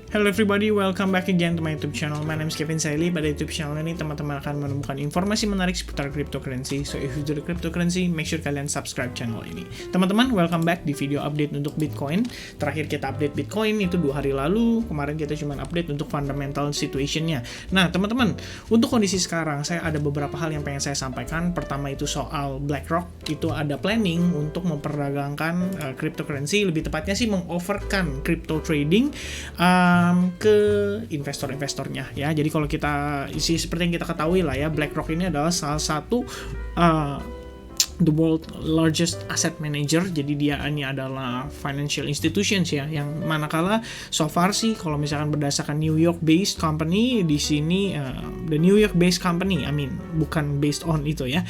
Hello everybody, welcome back again to my YouTube channel. My name is Kevin Saili. Pada YouTube channel ini teman-teman akan menemukan informasi menarik seputar cryptocurrency. So if you do the cryptocurrency, make sure kalian subscribe channel ini. Teman-teman, welcome back di video update untuk Bitcoin. Terakhir kita update Bitcoin itu 2 hari lalu. Kemarin kita cuma update untuk fundamental situationnya. Nah teman-teman, untuk kondisi sekarang saya ada beberapa hal yang pengen saya sampaikan. Pertama itu soal BlackRock. Itu ada planning untuk memperdagangkan cryptocurrency. Lebih tepatnya sih mengofferkan crypto trading ke investor-investornya ya. Jadi kalau kita seperti yang kita ketahui lah ya, BlackRock ini adalah salah satu the world largest asset manager. Jadi dia ini adalah financial institutions ya, yang manakala so far sih kalau misalkan berdasarkan New York based company di sini the New York based company, bukan based on itu ya,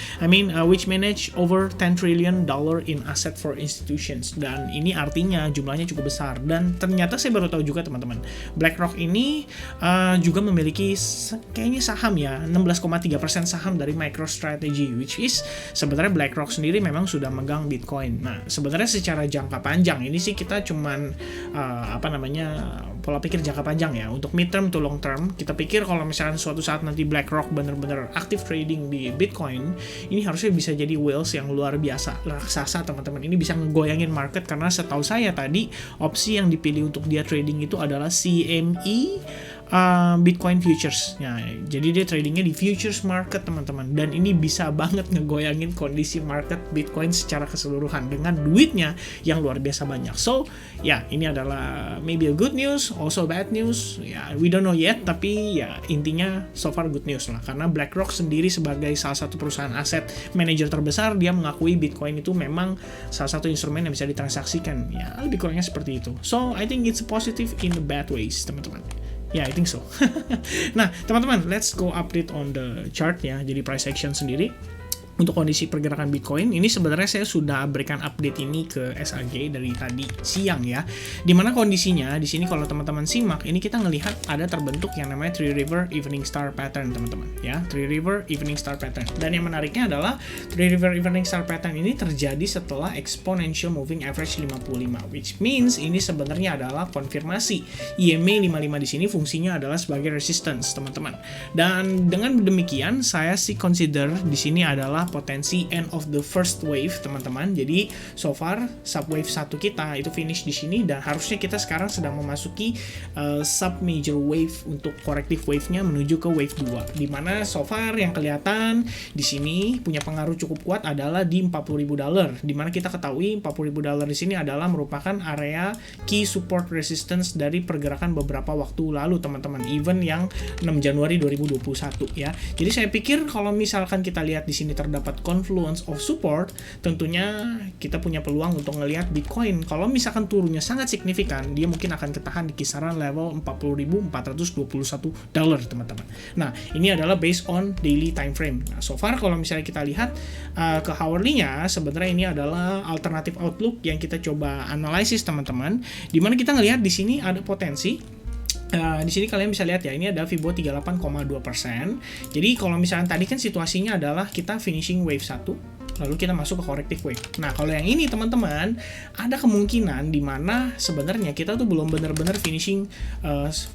which manage over 10 trillion dollar in asset for institutions, dan ini artinya jumlahnya cukup besar. Dan ternyata saya baru tahu juga teman-teman, BlackRock ini juga memiliki kayaknya saham ya, 16,3% saham dari MicroStrategy, which is sebenarnya BlackRock sendiri memang sudah megang Bitcoin. Nah, sebenarnya secara jangka panjang ini sih kita cuman pola pikir jangka panjang ya. Untuk mid term to long term, kita pikir kalau misalkan suatu saat nanti BlackRock benar-benar aktif trading di Bitcoin, ini harusnya bisa jadi whales yang luar biasa, raksasa teman-teman. Ini bisa ngegoyangin market, karena setahu saya tadi opsi yang dipilih untuk dia trading itu adalah CME Bitcoin futures. Nah, jadi dia tradingnya di futures market teman-teman, dan ini bisa banget ngegoyangin kondisi market Bitcoin secara keseluruhan dengan duitnya yang luar biasa banyak. So ya, ini adalah maybe a good news, also bad news ya, we don't know yet, tapi ya intinya so far good news lah, karena BlackRock sendiri sebagai salah satu perusahaan aset manager terbesar, dia mengakui Bitcoin itu memang salah satu instrumen yang bisa ditransaksikan ya, lebih kurangnya seperti itu. So I think it's positive in the bad ways teman-teman. Ya, I think so. Nah, teman-teman, let's go update on the chart ya. Jadi price action sendiri untuk kondisi pergerakan Bitcoin ini sebenarnya saya sudah berikan update ini ke SAG dari tadi siang ya. Dimana kondisinya di sini kalau teman-teman simak, ini kita ngelihat ada terbentuk yang namanya Three River Evening Star Pattern teman-teman ya, Three River Evening Star Pattern. Dan yang menariknya adalah Three River Evening Star Pattern ini terjadi setelah Exponential Moving Average 55, which means ini sebenarnya adalah konfirmasi EMA 55 di sini fungsinya adalah sebagai resistance teman-teman. Dan dengan demikian saya sih consider di sini adalah potensi end of the first wave teman-teman. Jadi so far sub wave 1 kita itu finish di sini, dan harusnya kita sekarang sedang memasuki sub major wave untuk corrective wave-nya menuju ke wave 2. Dimana so far yang kelihatan di sini punya pengaruh cukup kuat adalah di $40.000. Dimana kita ketahui $40.000 di sini adalah merupakan area key support resistance dari pergerakan beberapa waktu lalu teman-teman, even yang 6 Januari 2021 ya. Jadi saya pikir kalau misalkan kita lihat di sini terdapat confluence of support, tentunya kita punya peluang untuk ngelihat Bitcoin kalau misalkan turunnya sangat signifikan, dia mungkin akan ketahan di kisaran level $40.421 teman-teman. Nah, ini adalah based on daily time frame. Nah, so far kalau misalnya kita lihat ke hourly-nya, sebenarnya ini adalah alternative outlook yang kita coba analisis teman-teman, dimana kita ngelihat di sini ada potensi. Di sini kalian bisa lihat ya, ini ada Fibo 38,2%. Jadi kalau misalnya tadi kan situasinya adalah kita finishing wave 1, lalu kita masuk ke corrective wave. Nah, kalau yang ini teman-teman, ada kemungkinan di mana sebenarnya kita tuh belum benar-benar finishing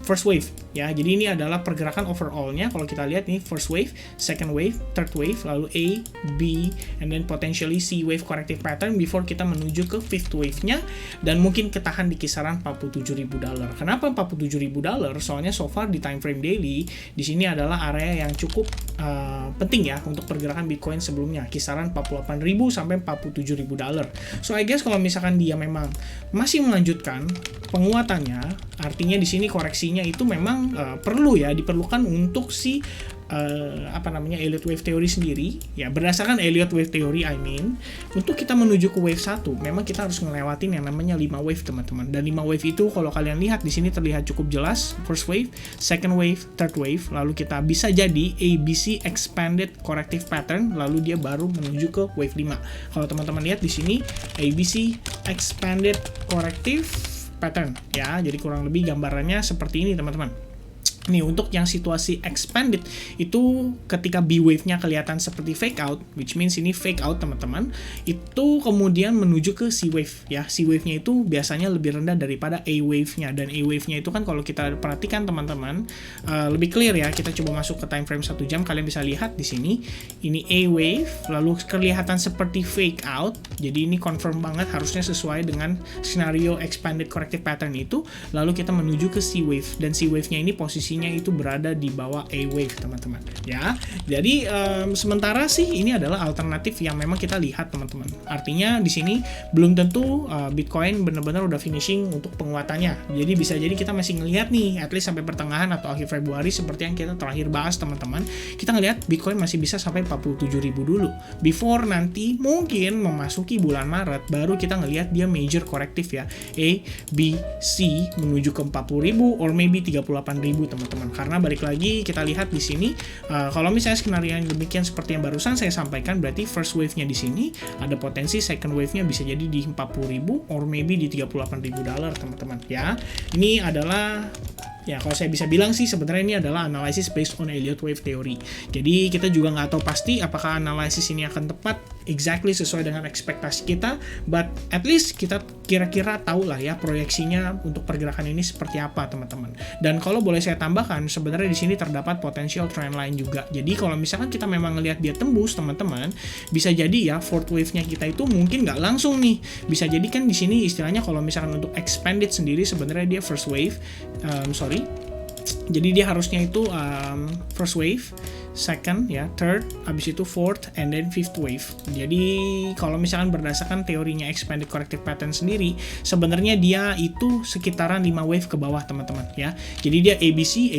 first wave ya. Jadi ini adalah pergerakan overall-nya. Kalau kita lihat ini first wave, second wave, third wave, lalu A, B, and then potentially C wave corrective pattern before kita menuju ke fifth wave-nya, dan mungkin ketahan di kisaran $47.000. Kenapa $47.000? Soalnya so far di time frame daily di sini adalah area yang cukup penting ya untuk pergerakan Bitcoin sebelumnya, kisaran $48.000 sampai $47.000. So I guess kalau misalkan dia memang masih melanjutkan penguatannya, artinya di sini koreksinya itu memang diperlukan untuk si Elliott Wave Theory sendiri ya. Berdasarkan Elliott Wave Theory untuk kita menuju ke wave 1 memang kita harus ngelewatin yang namanya 5 wave teman-teman. Dan 5 wave itu kalau kalian lihat di sini terlihat cukup jelas, first wave, second wave, third wave, lalu kita bisa jadi ABC expanded corrective pattern, lalu dia baru menuju ke wave 5. Kalau teman-teman lihat di sini ABC expanded corrective pattern ya. Jadi kurang lebih gambarannya seperti ini teman-teman. Nih untuk yang situasi expanded itu ketika B wave-nya kelihatan seperti fake out, which means ini fake out teman-teman, itu kemudian menuju ke C wave ya. C wave-nya itu biasanya lebih rendah daripada A wave-nya, dan A wave-nya itu kan kalau kita perhatikan teman-teman lebih clear ya. Kita coba masuk ke time frame 1 jam, kalian bisa lihat di sini ini A wave lalu kelihatan seperti fake out. Jadi ini confirm banget harusnya sesuai dengan scenario expanded corrective pattern itu. Lalu kita menuju ke C wave, dan C wave-nya ini posisinya itu berada di bawah A wave teman-teman ya. Jadi sementara sih ini adalah alternatif yang memang kita lihat teman-teman. Artinya di sini belum tentu Bitcoin benar-benar udah finishing untuk penguatannya. Jadi bisa jadi kita masih ngelihat nih at least sampai pertengahan atau akhir Februari seperti yang kita terakhir bahas teman-teman. Kita ngelihat Bitcoin masih bisa sampai 47.000 dulu. Before nanti mungkin memasuki bulan Maret baru kita ngelihat dia major korektif ya. A, B, C menuju ke 40.000 or maybe 38.000 teman-teman. Karena balik lagi kita lihat di sini kalau misalnya skenario yang demikian seperti yang barusan saya sampaikan, berarti first wave-nya di sini ada potensi second wave-nya bisa jadi di 40.000 or maybe di 38.000 dolar teman-teman ya. Ini adalah ya kalau saya bisa bilang sih sebenarnya ini adalah analisis based on Elliott Wave Theory. Jadi kita juga nggak tahu pasti apakah analisis ini akan tepat exactly sesuai dengan ekspektasi kita, but at least kita kira-kira tahu lah ya proyeksinya untuk pergerakan ini seperti apa teman-teman. Dan kalau boleh saya tambahkan, sebenarnya di sini terdapat potential trend line juga. Jadi kalau misalkan kita memang ngelihat dia tembus teman-teman, bisa jadi ya fourth wave-nya kita itu mungkin nggak langsung nih. Bisa jadi kan di sini istilahnya kalau misalkan untuk expanded sendiri sebenarnya dia first wave, jadi dia harusnya itu first wave, second ya, third, habis itu fourth, and then fifth wave. Jadi kalau misalkan berdasarkan teorinya expanded corrective pattern sendiri, sebenarnya dia itu sekitaran 5 wave ke bawah teman-teman ya. Jadi dia ABC,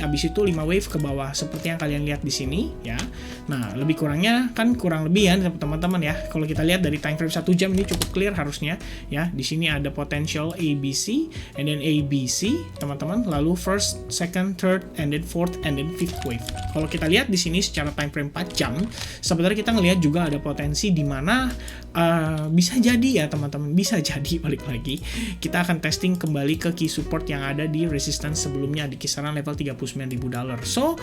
habis itu 5 wave ke bawah seperti yang kalian lihat di sini ya. Nah, lebih kurangnya kan kurang lebih ya teman-teman ya. Kalau kita lihat dari time frame 1 jam ini cukup clear harusnya ya. Di sini ada potential ABC and then ABC teman-teman, lalu first, second, third, and then fourth, and then fifth wave. Kalau kita lihat di sini secara time frame 4 jam, sebenarnya kita ngelihat juga ada potensi di mana bisa jadi ya teman-teman, bisa jadi balik lagi kita akan testing kembali ke key support yang ada di resistance sebelumnya di kisaran level 39.000 dolar. So,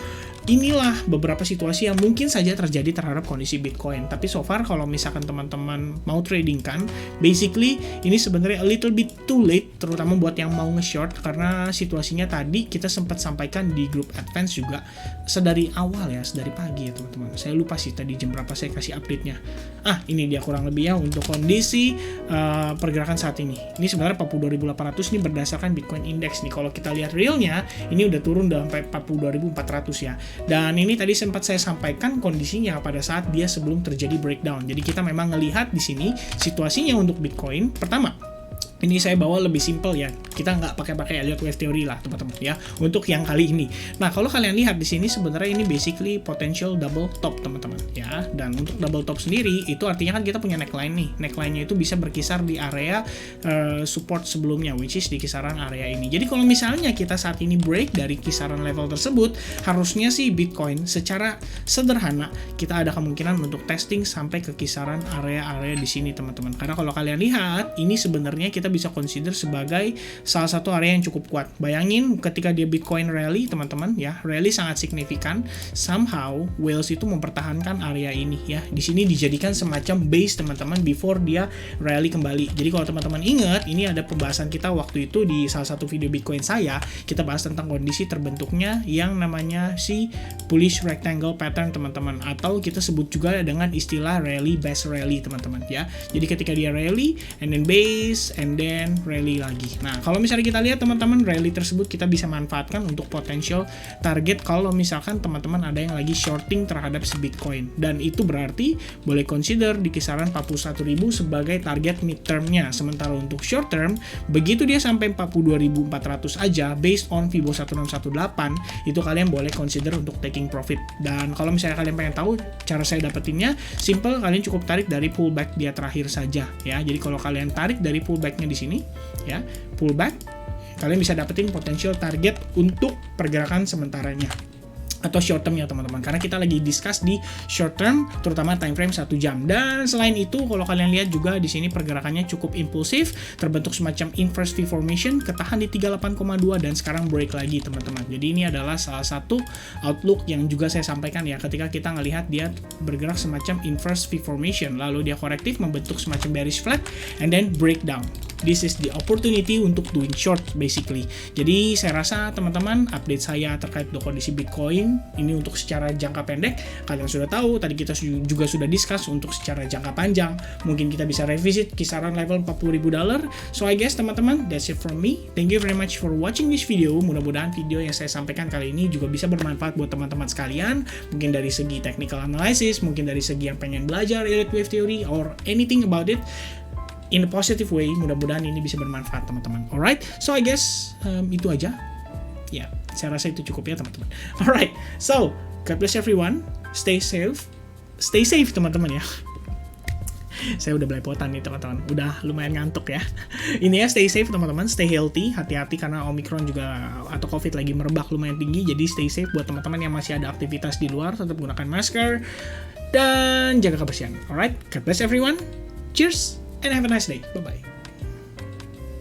inilah beberapa situasi yang mungkin saja terjadi terhadap kondisi Bitcoin. Tapi so far kalau misalkan teman-teman mau trading kan, basically ini sebenarnya a little bit too late, terutama buat yang mau nge-short, karena situasinya tadi kita sempat sampaikan di grup advance juga sedari awal ya, sedari pagi ya teman-teman. Saya lupa sih tadi jam berapa saya kasih update-nya. Ini dia kurang lebih ya untuk kondisi pergerakan saat ini. Ini sebenarnya 42.800 ini berdasarkan Bitcoin Index nih. Kalau kita lihat realnya, ini udah turun udah sampai 42.400 ya. Dan ini tadi sempat saya sampaikan kondisinya pada saat dia sebelum terjadi breakdown. Jadi kita memang ngelihat di sini situasinya untuk Bitcoin. Pertama, ini saya bawa lebih simple ya. Kita nggak pakai Elliott Wave Theory lah teman-teman ya untuk yang kali ini. Nah, kalau kalian lihat di sini sebenarnya ini basically potential double top teman-teman ya. Dan untuk double top sendiri itu artinya kan kita punya neckline nih. Neckline-nya itu bisa berkisar di area support sebelumnya, which is di kisaran area ini. Jadi kalau misalnya kita saat ini break dari kisaran level tersebut, harusnya sih Bitcoin secara sederhana kita ada kemungkinan untuk testing sampai ke kisaran area-area di sini teman-teman. Karena kalau kalian lihat ini sebenarnya kita bisa consider sebagai salah satu area yang cukup kuat. Bayangin ketika dia Bitcoin rally teman-teman ya, rally sangat signifikan, somehow whales itu mempertahankan area ini ya. Di sini dijadikan semacam base teman-teman before dia rally kembali. Jadi kalau teman-teman ingat, ini ada pembahasan kita waktu itu di salah satu video Bitcoin saya, kita bahas tentang kondisi terbentuknya yang namanya si bullish rectangle pattern teman-teman, atau kita sebut juga dengan istilah rally base rally teman-teman ya. Jadi ketika dia rally and then base and then rally lagi. Nah, kalau misalnya kita lihat teman-teman, rally tersebut kita bisa manfaatkan untuk potential target kalau misalkan teman-teman ada yang lagi shorting terhadap si Bitcoin. Dan itu berarti boleh consider di kisaran 41.000 sebagai target midtermnya. Sementara untuk short term, begitu dia sampai 42.400 aja based on Fibo 1618, itu kalian boleh consider untuk taking profit. Dan kalau misalnya kalian pengen tahu cara saya dapetinnya, simple, kalian cukup tarik dari pullback dia terakhir saja ya. Jadi kalau kalian tarik dari pullbacknya di sini ya, pullback, kalian bisa dapetin potential target untuk pergerakan sementaranya. atau short term ya teman-teman, karena kita lagi discuss di short term, terutama time frame 1 jam. Dan selain itu kalau kalian lihat juga di sini pergerakannya cukup impulsif, terbentuk semacam inverse V formation, ketahan di 38,2 dan sekarang break lagi teman-teman. Jadi ini adalah salah satu outlook yang juga saya sampaikan ya, ketika kita ngelihat dia bergerak semacam inverse V formation, lalu dia korektif membentuk semacam bearish flag and then breakdown. This is the opportunity untuk doing short basically. Jadi saya rasa teman-teman update saya terkait kondisi Bitcoin ini untuk secara jangka pendek kalian sudah tahu. Tadi kita juga sudah discuss untuk secara jangka panjang. Mungkin kita bisa revisit kisaran level $40.000. So I guess teman-teman, that's it from me. Thank you very much for watching this video. Mudah-mudahan video yang saya sampaikan kali ini juga bisa bermanfaat buat teman-teman sekalian. Mungkin dari segi technical analysis, mungkin dari segi yang pengen belajar elite wave theory or anything about it in a positive way. Mudah-mudahan ini bisa bermanfaat teman-teman. Alright, so I guess itu aja. Ya, saya rasa itu cukup ya teman-teman. Alright, so God bless everyone. Stay safe teman-teman ya. Saya udah belepotan nih teman-teman, udah lumayan ngantuk ya. Ini ya, stay safe teman-teman, stay healthy, hati-hati karena Omicron juga atau COVID lagi merebak lumayan tinggi. Jadi stay safe buat teman-teman yang masih ada aktivitas di luar, tetap gunakan masker dan jaga kebersihan. Alright, God bless everyone. Cheers and have a nice day. Bye-bye.